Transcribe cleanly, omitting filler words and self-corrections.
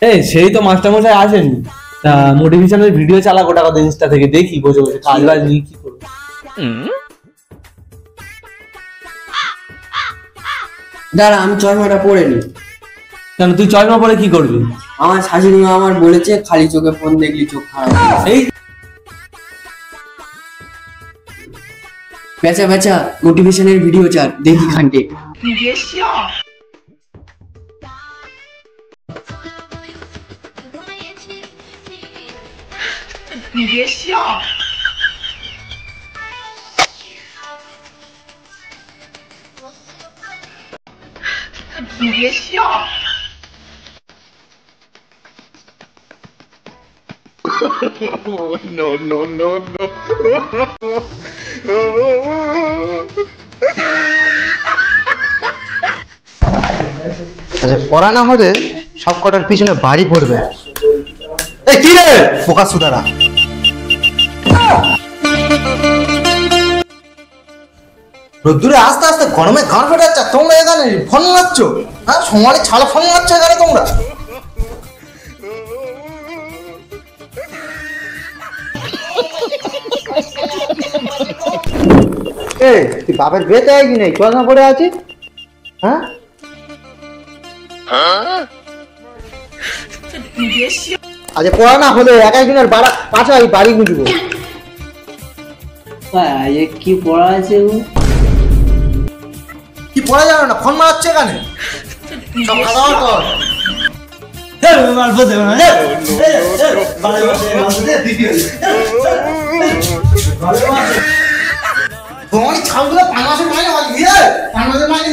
এই সেই তো মাস্টারমশাই আসেন, মোটিভেশনাল ভিডিও চালা গোটা কথা ইনস্টা থেকে দেখি বসে বসে, কাজ বাজ নিয়ে কি করবো। দাঁড়া আমি চশমাটা পরে নি। কেন তুই চশমা পরে কি করবি? আমার শাশুড়ি মা আমার বলেছে খালি চোখে ফোন দেখলি চোখ খারাপ। এই বেচা বেচা মোটিভেশনের ভিডিও চার দেখি খানটে। No, no, no, no. আচ্ছা পড়া না হলে সব কটার পিছনে বাড়ি পড়বে। এই কি রে পোকা সুদারা, রোদ্দুরে আস্তে আস্তে গরমে ঘর ফেটে যাচ্ছে, তোমরা এখানে ফোন মারছ? হ্যাঁ সমানে ছাড়া ফোন মারছ এখানে তোমরা? তুই বাপের বেতে আইকি নেই, চশমা পড়ে আছিস? হ্যাঁ আজ পড়া না হলে এক একজনের পাশে বাড়ি বুঝবো। কি পড়া আছে? কি পড়া যাবে না, ফোন মারাচ্ছে এখানে। সব খাওয়া কর। ছাগল 5 মাসের মাইনে মাইনে